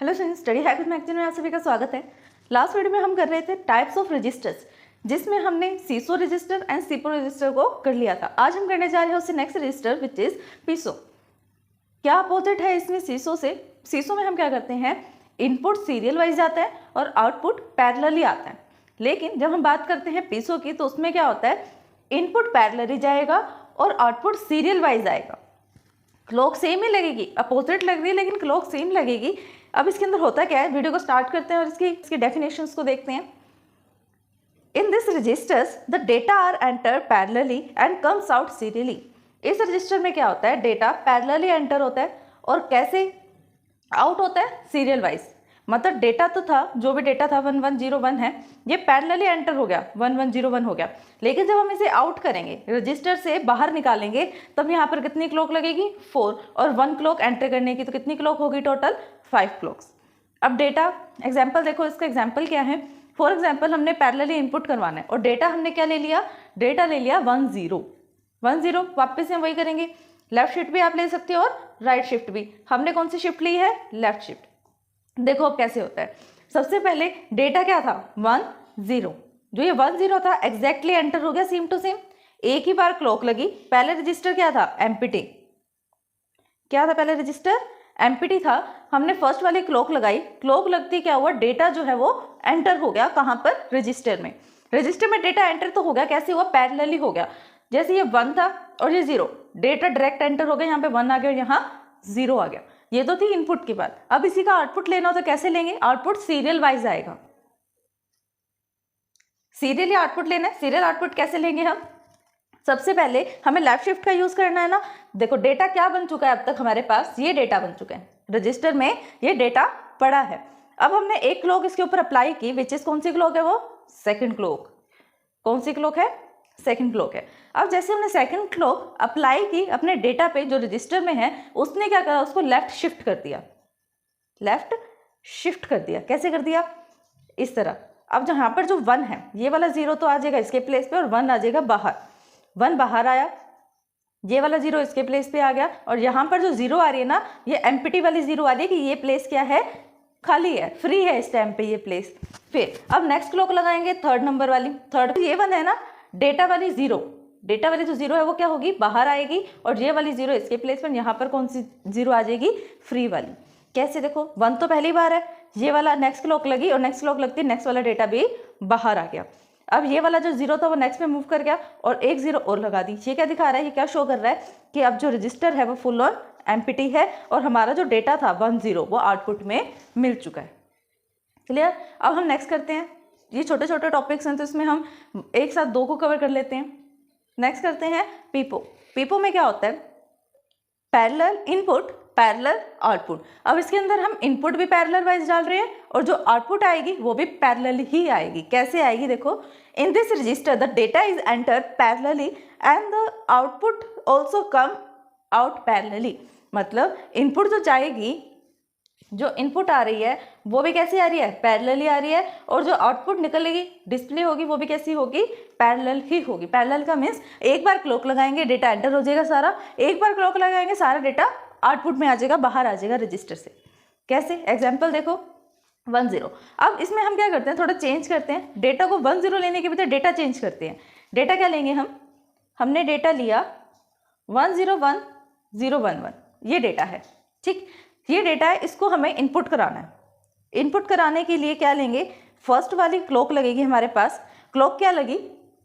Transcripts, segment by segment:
Hello friends, study hack with magazine में आप सभी का स्वागत है। लास्ट वीडियो में हम कर रहे थे टाइप्स ऑफ रजिस्टर्स, जिसमें हमने सीसो रजिस्टर एंड सीपो रजिस्टर को कर लिया था। आज हम करने जा रहे हैं उससे नेक्स्ट रजिस्टर विच इज पीसो। क्या अपोजिट है इसमें सीसो से? सीसो में हम क्या करते हैं, इनपुट सीरियल वाइज आता है और आउटपुट पैरेलली आता है। लेकिन जब हम बात करते हैं पीसो की तो उसमें क्या होता है, इनपुट पैरेलली जाएगा और आउटपुट सीरियल वाइज आएगा। क्लॉक सेम ही लगेगी, अपोजिट लग रही है लेकिन क्लॉक सेम लगेगी। अब इसके अंदर होता क्या है, वीडियो को स्टार्ट करते हैं और इसकी डेफिनेशंस को देखते हैं। In this registers the data are enter parallelly and comes out serially. इस रजिस्टर में क्या होता है, डेटा पैरेलली एंटर होता है और कैसे आउट होता है, सीरियल वाइज। मतलब डेटा तो था, जो भी डेटा था 1101 है, ये पैरेलली एंटर हो गया, 1101 हो गया। लेकिन जब हम इसे आउट करेंगे, रजिस्टर से बाहर निकालेंगे, तब यहाँ पर कितनी क्लॉक लगेगी, 4, और 1 क्लॉक एंटर करने की तो कितनी क्लॉक होगी, टोटल 5 क्लॉक्स। अब डेटा एग्जाम्पल देखो, इसका एग्जाम्पल क्या है। फॉर एग्जाम्पल हमने पैरेलली इनपुट करवाना है और डेटा हमने क्या ले लिया, डेटा ले लिया 10। वापस से हम वही करेंगे, लेफ्ट शिफ्ट भी आप ले सकते हो और राइट शिफ्ट भी। हमने कौन सी शिफ्ट ली है, लेफ्ट शिफ्ट। देखो अब कैसे होता है। सबसे पहले डेटा क्या था, 10। जो ये 10 था एग्जैक्टली एंटर हो गया सेम टू सेम। एक ही बार क्लॉक लगी। पहले रजिस्टर क्या था, एम्प्टी। क्या था पहले रजिस्टर, एम्प्टी था। हमने फर्स्ट वाली क्लॉक लगाई, क्लॉक लगती क्या हुआ, डेटा जो है वो एंटर हो गया। कहाँ पर, रजिस्टर में। रजिस्टर में डेटा एंटर तो हो गया, कैसे हुआ, पैरेलली हो गया। जैसे ये 1 था और ये 0, डेटा डायरेक्ट एंटर हो गया। यहाँ पे 1 आ गया और यहाँ 0 आ गया। ये तो थी इनपुट की बात। अब इसी का आउटपुट लेना हो तो कैसे लेंगे, आउटपुट सीरियल वाइज आएगा। सीरियली आउटपुट लेना है। सीरियल आउटपुट कैसे लेंगे हम, सबसे पहले हमें लेफ्ट शिफ्ट का यूज करना है ना। देखो डेटा क्या बन चुका है अब तक हमारे पास, ये डेटा बन चुका है, रजिस्टर में ये डेटा पड़ा है। अब हमने एक क्लॉक इसके ऊपर अप्लाई की, विच इज कौन सी क्लॉक है, वो सेकंड क्लॉक। कौन सी क्लॉक है, सेकंड क्लॉक है। अब जैसे हमने सेकंड क्लॉक अप्लाई की अपने डेटा पे जो रजिस्टर में है, उसने क्या करा, उसको लेफ्ट शिफ्ट कर दिया। लेफ्ट शिफ्ट कर दिया, कैसे कर दिया, इस तरह। अब जहाँ पर जो 1 है, ये वाला 0 तो आ जाएगा इसके प्लेस पे और 1 आ जाएगा बाहर। 1 बाहर आया, ये वाला 0 इसके प्लेस पे आ गया और यहाँ पर जो 0 आ रही है ना, ये एम्प्टी वाली 0 आ रही है कि ये प्लेस क्या है, खाली है, फ्री है इस टाइम पे ये प्लेस। फिर अब नेक्स्ट क्लॉक लगाएंगे, थर्ड नंबर वाली। थर्ड ये 1 है ना, डेटा वाली 0, डेटा वाली जो 0 है वो क्या होगी, बाहर आएगी और ये वाली 0 इसके प्लेस में, यहाँ पर कौन सी 0 आ जाएगी, फ्री वाली। कैसे, देखो 1 तो पहली बार है, ये वाला नेक्स्ट क्लॉक लगी और नेक्स्ट क्लॉक लगती, नेक्स्ट वाला डेटा भी बाहर आ गया। अब ये वाला जो 0 था वो नेक्स्ट में मूव कर गया और एक 0 और लगा दी। ये क्या दिखा रहा है, ये क्या शो कर रहा है कि अब जो रजिस्टर है वो फुल ऑन एम्प्टी है और हमारा जो डेटा था 10 वो आउटपुट में मिल चुका है। क्लियर। अब हम नेक्स्ट करते हैं, ये छोटे छोटे टॉपिक्स हैं तो इसमें हम एक साथ 2 को कवर कर लेते हैं। नेक्स्ट करते हैं पीपो। पीपो में क्या होता है, पैरेलल इनपुट पैरेलल आउटपुट। अब इसके अंदर हम इनपुट भी पैरेलल वाइज डाल रहे हैं और जो आउटपुट आएगी वो भी पैरेलल ही आएगी। कैसे आएगी, देखो, in this register the data is enter parallelly and the output also come out parallelly. मतलब इनपुट जो जाएगी, जो इनपुट आ रही है वो भी कैसी आ रही है, पैरेलली आ रही है, और जो आउटपुट निकलेगी, डिस्प्ले होगी, वो भी कैसी होगी, पैरेलल ही होगी। पैरेलल का मीन्स एक बार क्लॉक लगाएंगे डेटा एंटर हो जाएगा सारा, एक बार क्लॉक लगाएंगे सारा डेटा आउटपुट में आ जाएगा, बाहर आ जाएगा रजिस्टर से। कैसे, एग्जाम्पल देखो 10। अब इसमें हम क्या करते हैं, थोड़ा चेंज करते हैं, डेटा को 10 लेने के बजाय डेटा चेंज करते हैं। डेटा क्या लेंगे हम, हमने डेटा लिया 101011, ये डेटा है, ठीक, ये डेटा है, इसको हमें इनपुट कराना है। इनपुट कराने के लिए क्या लेंगे, फर्स्ट वाली क्लॉक लगेगी हमारे पास। क्लॉक क्या लगी,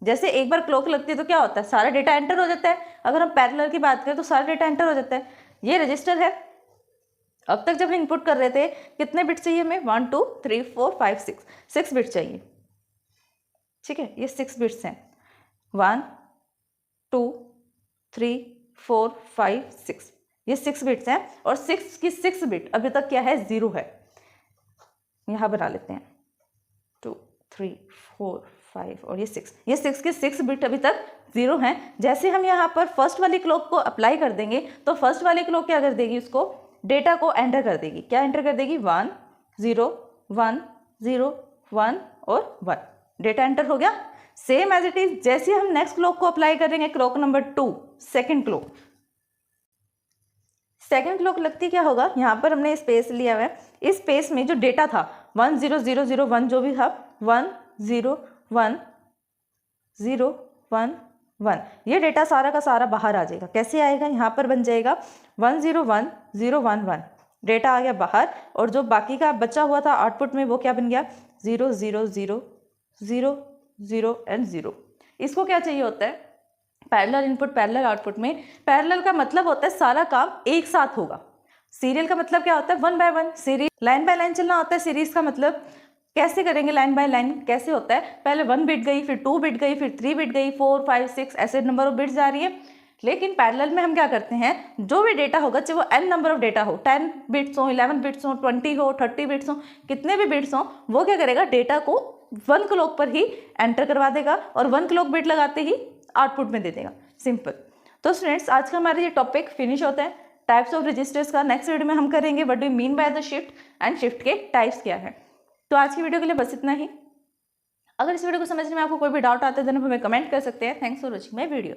जैसे एक बार क्लॉक लगती है तो क्या होता है, सारा डेटा एंटर हो जाता है। अगर हम पैरेलल की बात करें तो सारा डेटा एंटर हो जाता है। ये रजिस्टर है, अब तक जब इनपुट कर रहे थे कितने बिट चाहिए हमें, 1 2 3 4 5 6 बिट चाहिए, ठीक है, ये 6 बिट्स हैं, 1 2 3 4 5 6, ये 6 बिट्स हैं और 6 की 6 बिट अभी तक क्या है, 0 है। यहाँ बना लेते हैं 2 3 4 5 और ये 6, ये 6 के 6 बिट अभी तक 0 हैं। जैसे हम यहाँ पर फर्स्ट वाली क्लॉक को अप्लाई कर देंगे तो फर्स्ट वाली क्लॉक क्या कर देगी, उसको डेटा को एंटर कर देगी। क्या एंटर कर देगी, 1 0 1 0 1 और 1, डेटा एंटर हो गया। सेम एज इट इज जैसे हम नेक्स्ट क्लॉक को अप्लाई करेंगे, clock number 2, second clock, second clock लगती क्या होगा, यहाँ पर हमने स्पेस लिया हुआ है, इस स्पेस में जो डेटा था 1 0 0 0 1 जो भी था 1 0 1 0 1 1, ये डेटा सारा का सारा बाहर आ जाएगा। कैसे आएगा, यहाँ पर बन जाएगा 1 0 1 0 1 1, डेटा आ गया बाहर, और जो बाकी का बचा हुआ था आउटपुट में वो क्या बन गया 0 0 0 0 0 एंड 0। इसको क्या चाहिए होता है, पैरेलल इनपुट पैरेलल आउटपुट में पैरेलल का मतलब होता है सारा काम एक साथ होगा। सीरियल का मतलब क्या होता है 1 by 1, series line by line चलना होता है। सीरीज का मतलब कैसे करेंगे, लाइन बाय लाइन कैसे होता है, पहले 1 बिट गई, फिर 2 बिट गई, फिर 3 बिट गई, 4 5 6 ऐसे नंबर ऑफ बिट्स जा रही है। लेकिन पैरेलल में हम क्या करते हैं, जो भी डेटा होगा चाहे वो n नंबर ऑफ डेटा हो, 10 बिट्स हो, 11 बिट्स हो, 20 हो, 30 बिट्स हो, कितने भी बिट्स हो, वो क्या करेगा डेटा को 1 क्लॉक पर ही एंटर करवा देगा और 1 क्लॉक बिट लगाते ही आउटपुट में दे देगा। सिंपल। तो स्टूडेंट्स आज का हमारा ये टॉपिक फिनिश होता है टाइप्स ऑफ रजिस्टर्स का। नेक्स्ट वीडियो में हम करेंगे what do mean by the shift and shift के टाइप्स क्या है। तो आज की वीडियो के लिए बस इतना ही। अगर इस वीडियो को समझने में आपको कोई भी डाउट आता है तो आप हमें कमेंट कर सकते हैं। Thanks for watching my video.